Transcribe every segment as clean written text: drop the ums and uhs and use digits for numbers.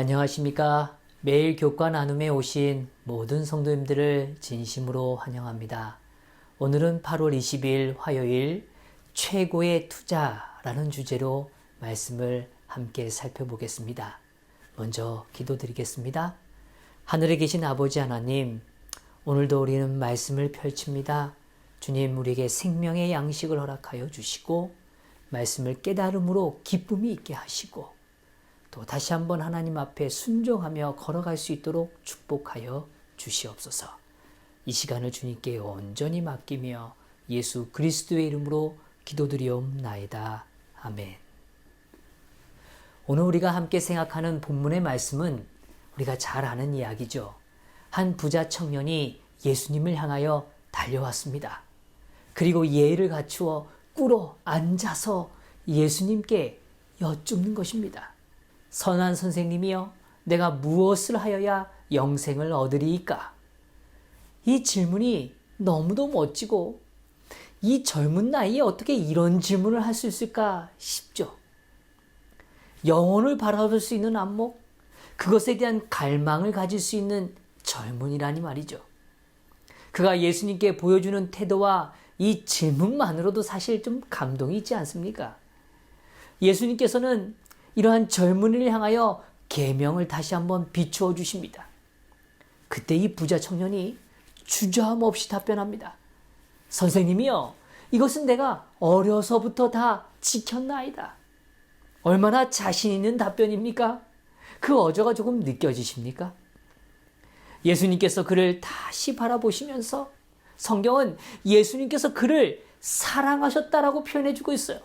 안녕하십니까. 매일 교과 나눔에 오신 모든 성도님들을 진심으로 환영합니다. 오늘은 8월 20일 화요일 최고의 투자라는 주제로 말씀을 함께 살펴보겠습니다. 먼저 기도드리겠습니다. 하늘에 계신 아버지 하나님, 오늘도 우리는 말씀을 펼칩니다. 주님, 우리에게 생명의 양식을 허락하여 주시고 말씀을 깨달음으로 기쁨이 있게 하시고 또 다시 한번 하나님 앞에 순종하며 걸어갈 수 있도록 축복하여 주시옵소서. 이 시간을 주님께 온전히 맡기며 예수 그리스도의 이름으로 기도드리옵나이다. 아멘. 오늘 우리가 함께 생각하는 본문의 말씀은 우리가 잘 아는 이야기죠. 한 부자 청년이 예수님을 향하여 달려왔습니다. 그리고 예의를 갖추어 꿇어 앉아서 예수님께 여쭙는 것입니다. 선한 선생님이여, 내가 무엇을 하여야 영생을 얻으리이까? 이 질문이 너무도 멋지고 이 젊은 나이에 어떻게 이런 질문을 할 수 있을까 싶죠. 영혼을 바라볼 수 있는 안목, 그것에 대한 갈망을 가질 수 있는 젊은이라니 말이죠. 그가 예수님께 보여주는 태도와 이 질문만으로도 사실 좀 감동이 있지 않습니까? 예수님께서는 이러한 젊은이를 향하여 계명을 다시 한번 비추어 주십니다. 그때 이 부자 청년이 주저함 없이 답변합니다. 선생님이여, 이것은 내가 어려서부터 다 지켰나이다. 얼마나 자신 있는 답변입니까? 그 어조가 조금 느껴지십니까? 예수님께서 그를 다시 바라보시면서 성경은 예수님께서 그를 사랑하셨다라고 표현해주고 있어요.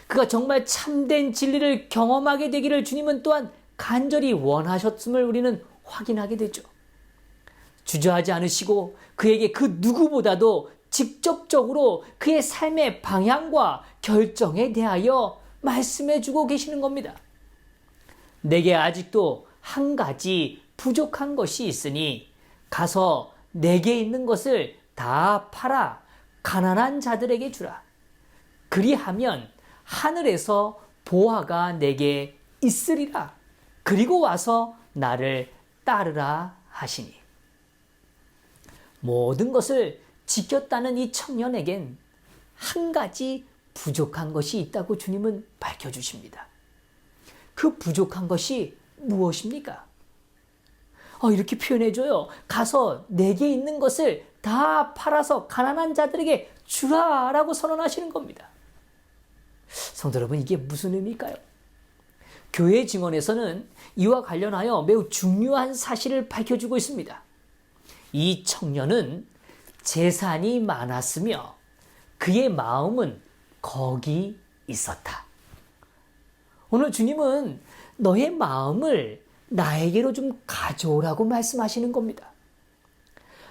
그가 정말 참된 진리를 경험하게 되기를 주님은 또한 간절히 원하셨음을 우리는 확인하게 되죠. 주저하지 않으시고 그에게 그 누구보다도 직접적으로 그의 삶의 방향과 결정에 대하여 말씀해주고 계시는 겁니다. 내게 아직도 한 가지 부족한 것이 있으니 가서 내게 있는 것을 다 팔아 가난한 자들에게 주라. 그리하면 하늘에서 보화가 내게 있으리라. 그리고 와서 나를 따르라 하시니. 모든 것을 지켰다는 이 청년에겐 한 가지 부족한 것이 있다고 주님은 밝혀주십니다. 그 부족한 것이 무엇입니까? 이렇게 표현해줘요. 가서 내게 있는 것을 다 팔아서 가난한 자들에게 주라라고 선언하시는 겁니다. 성도 여러분, 이게 무슨 의미일까요? 교회 증언에서는 이와 관련하여 매우 중요한 사실을 밝혀주고 있습니다. 이 청년은 재산이 많았으며 그의 마음은 거기 있었다. 오늘 주님은 너의 마음을 나에게로 좀 가져오라고 말씀하시는 겁니다.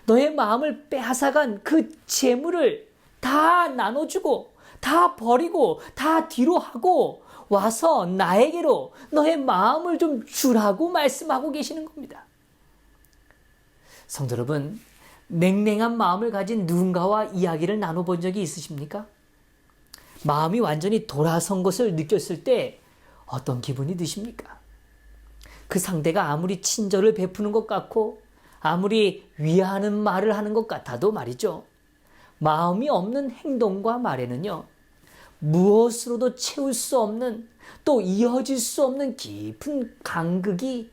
너의 마음을 빼앗아간 그 재물을 다 나눠주고 다 버리고 다 뒤로 하고 와서 나에게로 너의 마음을 좀 주라고 말씀하고 계시는 겁니다. 성도 여러분, 냉랭한 마음을 가진 누군가와 이야기를 나눠본 적이 있으십니까? 마음이 완전히 돌아선 것을 느꼈을 때 어떤 기분이 드십니까? 그 상대가 아무리 친절을 베푸는 것 같고 아무리 위하는 말을 하는 것 같아도 말이죠. 마음이 없는 행동과 말에는요, 무엇으로도 채울 수 없는, 또 이어질 수 없는 깊은 간극이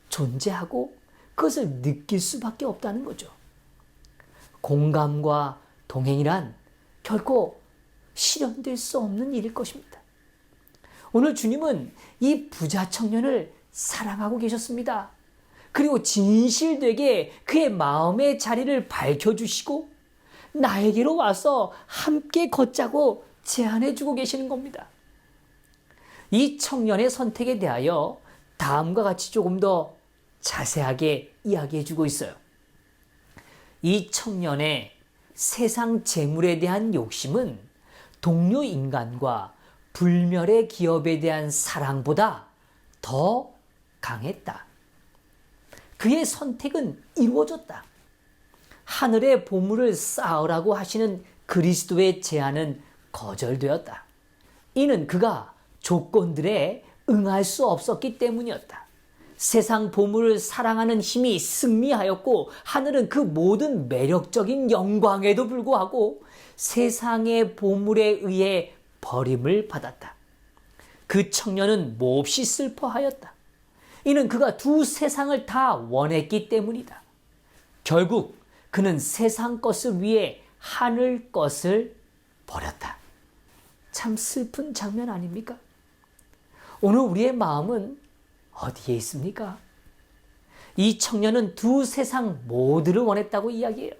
존재하고 그것을 느낄 수밖에 없다는 거죠. 공감과 동행이란 결코 실현될 수 없는 일일 것입니다. 오늘 주님은 이 부자 청년을 사랑하고 계셨습니다. 그리고 진실되게 그의 마음의 자리를 밝혀주시고 나에게로 와서 함께 걷자고 제안해주고 계시는 겁니다. 이 청년의 선택에 대하여 다음과 같이 조금 더 자세하게 이야기해주고 있어요. 이 청년의 세상 재물에 대한 욕심은 동료 인간과 불멸의 기업에 대한 사랑보다 더 강했다. 그의 선택은 이루어졌다. 하늘의 보물을 쌓으라고 하시는 그리스도의 제안은 거절되었다. 이는 그가 조건들에 응할 수 없었기 때문이었다. 세상 보물을 사랑하는 힘이 승리하였고 하늘은 그 모든 매력적인 영광에도 불구하고 세상의 보물에 의해 버림을 받았다. 그 청년은 몹시 슬퍼하였다. 이는 그가 두 세상을 다 원했기 때문이다. 결국 그는 세상 것을 위해 하늘 것을 버렸다. 참 슬픈 장면 아닙니까? 오늘 우리의 마음은 어디에 있습니까? 이 청년은 두 세상 모두를 원했다고 이야기해요.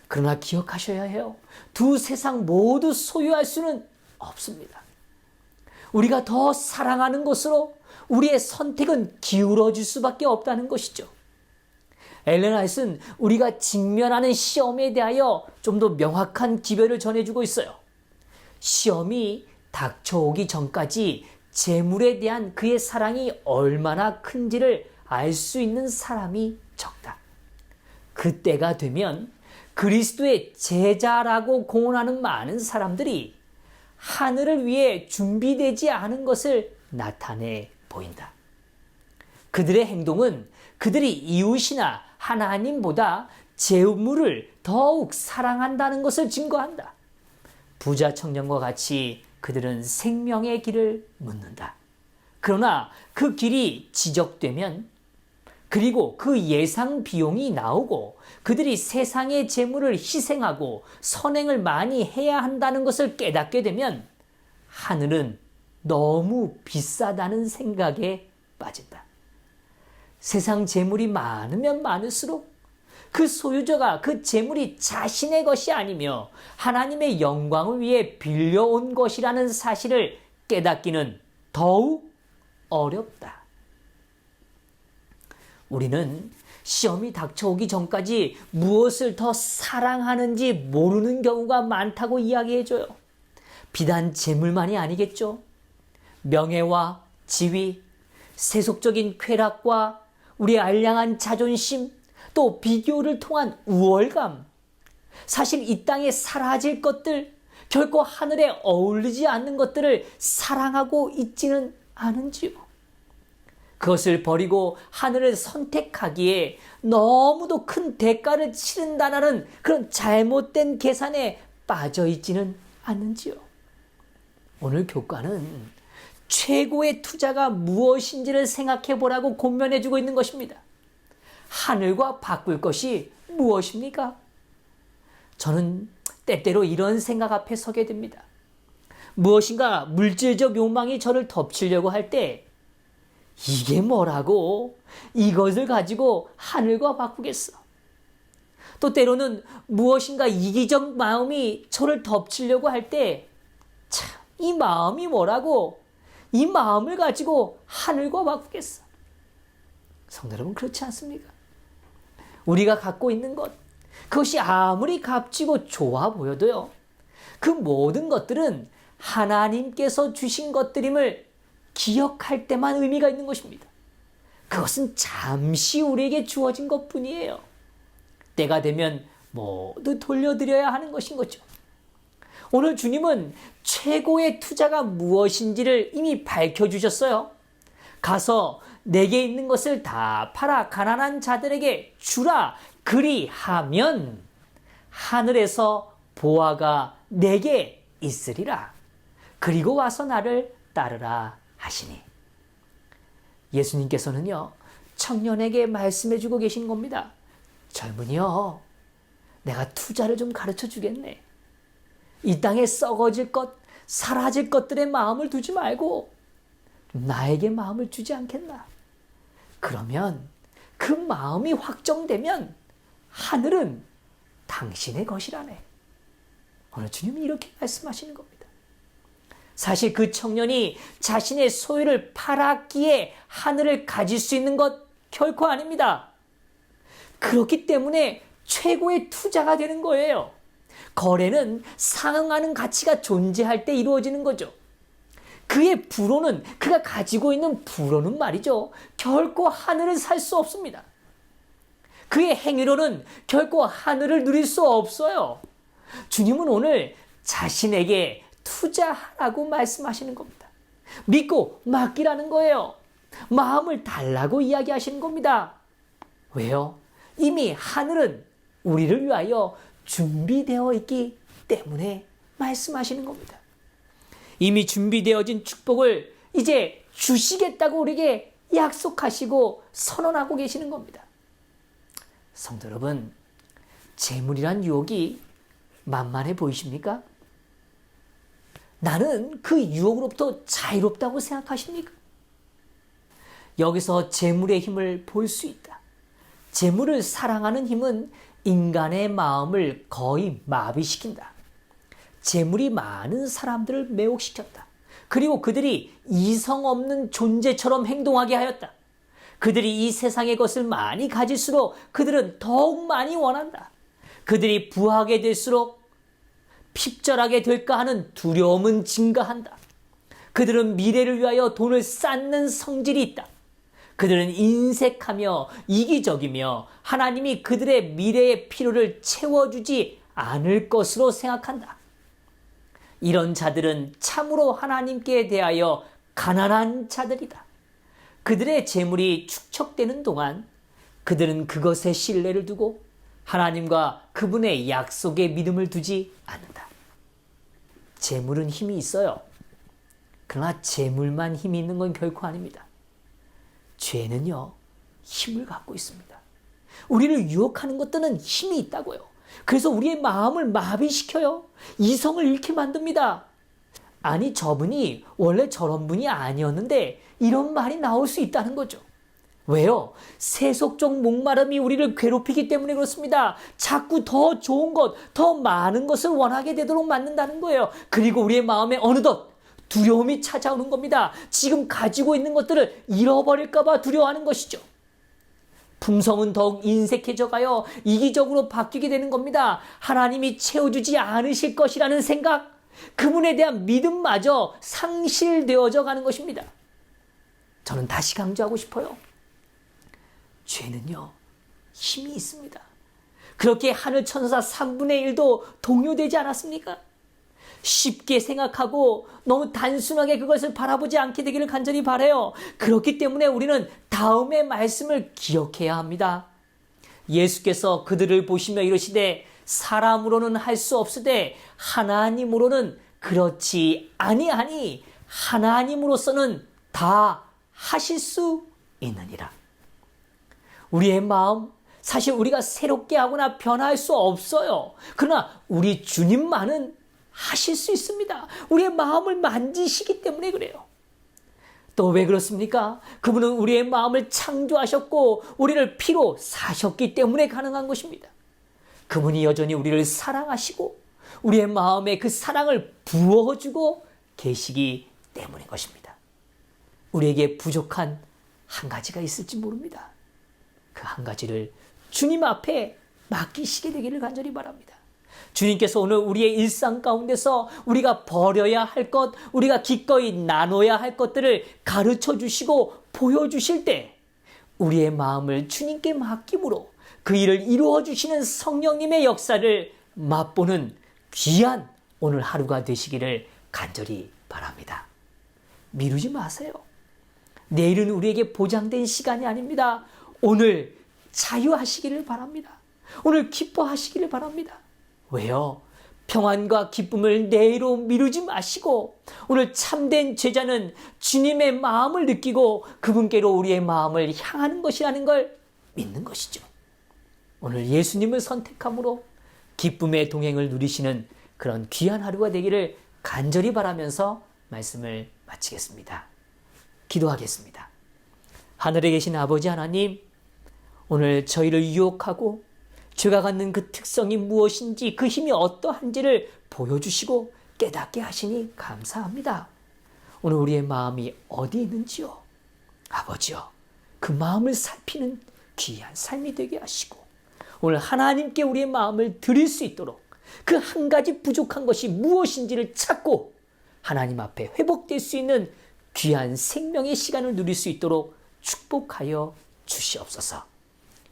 그러나 기억하셔야 해요. 두 세상 모두 소유할 수는 없습니다. 우리가 더 사랑하는 것으로 우리의 선택은 기울어질 수밖에 없다는 것이죠. 엘렌 화이트는 우리가 직면하는 시험에 대하여 좀 더 명확한 기별을 전해주고 있어요. 시험이 닥쳐오기 전까지 재물에 대한 그의 사랑이 얼마나 큰지를 알 수 있는 사람이 적다. 그때가 되면 그리스도의 제자라고 공언하는 많은 사람들이 하늘을 위해 준비되지 않은 것을 나타내 보인다. 그들의 행동은 그들이 이웃이나 하나님보다 재물을 더욱 사랑한다는 것을 증거한다. 부자 청년과 같이 그들은 생명의 길을 묻는다. 그러나 그 길이 지적되면 그리고 그 예상 비용이 나오고 그들이 세상의 재물을 희생하고 선행을 많이 해야 한다는 것을 깨닫게 되면 하늘은 너무 비싸다는 생각에 빠진다. 세상 재물이 많으면 많을수록 그 소유자가 그 재물이 자신의 것이 아니며 하나님의 영광을 위해 빌려온 것이라는 사실을 깨닫기는 더욱 어렵다. 우리는 시험이 닥쳐오기 전까지 무엇을 더 사랑하는지 모르는 경우가 많다고 이야기해줘요. 비단 재물만이 아니겠죠. 명예와 지위, 세속적인 쾌락과 우리의 알량한 자존심, 또 비교를 통한 우월감, 사실 이 땅에 사라질 것들, 결코 하늘에 어울리지 않는 것들을 사랑하고 있지는 않은지요. 그것을 버리고 하늘을 선택하기에 너무도 큰 대가를 치른다는 그런 잘못된 계산에 빠져 있지는 않는지요. 오늘 교과는 최고의 투자가 무엇인지를 생각해 보라고 권면해 주고 있는 것입니다. 하늘과 바꿀 것이 무엇입니까? 저는 때때로 이런 생각 앞에 서게 됩니다. 무엇인가 물질적 욕망이 저를 덮치려고 할 때 이게 뭐라고 이것을 가지고 하늘과 바꾸겠어. 또 때로는 무엇인가 이기적 마음이 저를 덮치려고 할 때 참, 이 마음이 뭐라고 이 마음을 가지고 하늘과 바꾸겠어. 성도 여러분, 그렇지 않습니까? 우리가 갖고 있는 것, 그것이 아무리 값지고 좋아 보여도요, 그 모든 것들은 하나님께서 주신 것들임을 기억할 때만 의미가 있는 것입니다. 그것은 잠시 우리에게 주어진 것뿐이에요. 때가 되면 모두 돌려드려야 하는 것인 거죠. 오늘 주님은 최고의 투자가 무엇인지를 이미 밝혀주셨어요. 가서 내게 있는 것을 다 팔아 가난한 자들에게 주라. 그리하면 하늘에서 보화가 내게 있으리라. 그리고 와서 나를 따르라 하시니. 예수님께서는요, 청년에게 말씀해 주고 계신 겁니다. 젊은이여, 내가 투자를 좀 가르쳐 주겠네. 이 땅에 썩어질 것, 사라질 것들의 마음을 두지 말고 나에게 마음을 주지 않겠나? 그러면 그 마음이 확정되면 하늘은 당신의 것이라네. 오늘 주님이 이렇게 말씀하시는 겁니다. 사실 그 청년이 자신의 소유를 팔았기에 하늘을 가질 수 있는 것 결코 아닙니다. 그렇기 때문에 최고의 투자가 되는 거예요. 거래는 상응하는 가치가 존재할 때 이루어지는 거죠. 그의 불호는, 그가 가지고 있는 불호는 말이죠, 결코 하늘을 살 수 없습니다. 그의 행위로는 결코 하늘을 누릴 수 없어요. 주님은 오늘 자신에게 투자하라고 말씀하시는 겁니다. 믿고 맡기라는 거예요. 마음을 달라고 이야기하시는 겁니다. 왜요? 이미 하늘은 우리를 위하여 준비되어 있기 때문에 말씀하시는 겁니다. 이미 준비되어진 축복을 이제 주시겠다고 우리에게 약속하시고 선언하고 계시는 겁니다. 성도 여러분, 재물이란 유혹이 만만해 보이십니까? 나는 그 유혹으로부터 자유롭다고 생각하십니까? 여기서 재물의 힘을 볼 수 있다. 재물을 사랑하는 힘은 인간의 마음을 거의 마비시킨다. 재물이 많은 사람들을 매혹시켰다. 그리고 그들이 이성 없는 존재처럼 행동하게 하였다. 그들이 이 세상의 것을 많이 가질수록 그들은 더욱 많이 원한다. 그들이 부하게 될수록 핍절하게 될까 하는 두려움은 증가한다. 그들은 미래를 위하여 돈을 쌓는 성질이 있다. 그들은 인색하며 이기적이며 하나님이 그들의 미래의 필요를 채워주지 않을 것으로 생각한다. 이런 자들은 참으로 하나님께 대하여 가난한 자들이다. 그들의 재물이 축적되는 동안 그들은 그것에 신뢰를 두고 하나님과 그분의 약속에 믿음을 두지 않는다. 재물은 힘이 있어요. 그러나 재물만 힘이 있는 건 결코 아닙니다. 죄는요, 힘을 갖고 있습니다. 우리를 유혹하는 것들은 힘이 있다고요. 그래서 우리의 마음을 마비시켜요. 이성을 잃게 만듭니다. 아니, 저분이 원래 저런 분이 아니었는데 이런 말이 나올 수 있다는 거죠. 왜요? 세속적 목마름이 우리를 괴롭히기 때문에 그렇습니다. 자꾸 더 좋은 것, 더 많은 것을 원하게 되도록 만든다는 거예요. 그리고 우리의 마음에 어느덧 두려움이 찾아오는 겁니다. 지금 가지고 있는 것들을 잃어버릴까 봐 두려워하는 것이죠. 품성은 더욱 인색해져 가요. 이기적으로 바뀌게 되는 겁니다. 하나님이 채워주지 않으실 것이라는 생각, 그분에 대한 믿음마저 상실되어져 가는 것입니다. 저는 다시 강조하고 싶어요. 죄는요, 힘이 있습니다. 그렇게 하늘 천사 3분의 1도 동요되지 않았습니까? 쉽게 생각하고 너무 단순하게 그것을 바라보지 않게 되기를 간절히 바라요. 그렇기 때문에 우리는 다음의 말씀을 기억해야 합니다. 예수께서 그들을 보시며 이르시되 사람으로는 할 수 없으되 하나님으로는 그렇지 아니하니 하나님으로서는 다 하실 수 있느니라. 우리의 마음, 사실 우리가 새롭게 하거나 변화할 수 없어요. 그러나 우리 주님만은 하실 수 있습니다. 우리의 마음을 만지시기 때문에 그래요. 또 왜 그렇습니까? 그분은 우리의 마음을 창조하셨고 우리를 피로 사셨기 때문에 가능한 것입니다. 그분이 여전히 우리를 사랑하시고 우리의 마음에 그 사랑을 부어주고 계시기 때문인 것입니다. 우리에게 부족한 한 가지가 있을지 모릅니다. 그 한 가지를 주님 앞에 맡기시게 되기를 간절히 바랍니다. 주님께서 오늘 우리의 일상 가운데서 우리가 버려야 할 것, 우리가 기꺼이 나눠야 할 것들을 가르쳐 주시고 보여주실 때 우리의 마음을 주님께 맡김으로 그 일을 이루어 주시는 성령님의 역사를 맛보는 귀한 오늘 하루가 되시기를 간절히 바랍니다. 미루지 마세요. 내일은 우리에게 보장된 시간이 아닙니다. 오늘 자유하시기를 바랍니다. 오늘 기뻐하시기를 바랍니다. 왜요? 평안과 기쁨을 내일로 미루지 마시고 오늘 참된 제자는 주님의 마음을 느끼고 그분께로 우리의 마음을 향하는 것이라는 걸 믿는 것이죠. 오늘 예수님을 선택함으로 기쁨의 동행을 누리시는 그런 귀한 하루가 되기를 간절히 바라면서 말씀을 마치겠습니다. 기도하겠습니다. 하늘에 계신 아버지 하나님, 오늘 저희를 유혹하고 죄가 갖는 그 특성이 무엇인지 그 힘이 어떠한지를 보여주시고 깨닫게 하시니 감사합니다. 오늘 우리의 마음이 어디 있는지요? 아버지요, 그 마음을 살피는 귀한 삶이 되게 하시고 오늘 하나님께 우리의 마음을 드릴 수 있도록 그 한 가지 부족한 것이 무엇인지를 찾고 하나님 앞에 회복될 수 있는 귀한 생명의 시간을 누릴 수 있도록 축복하여 주시옵소서.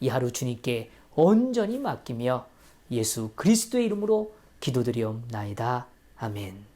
이 하루 주님께 온전히 맡기며 예수 그리스도의 이름으로 기도드리옵나이다. 아멘.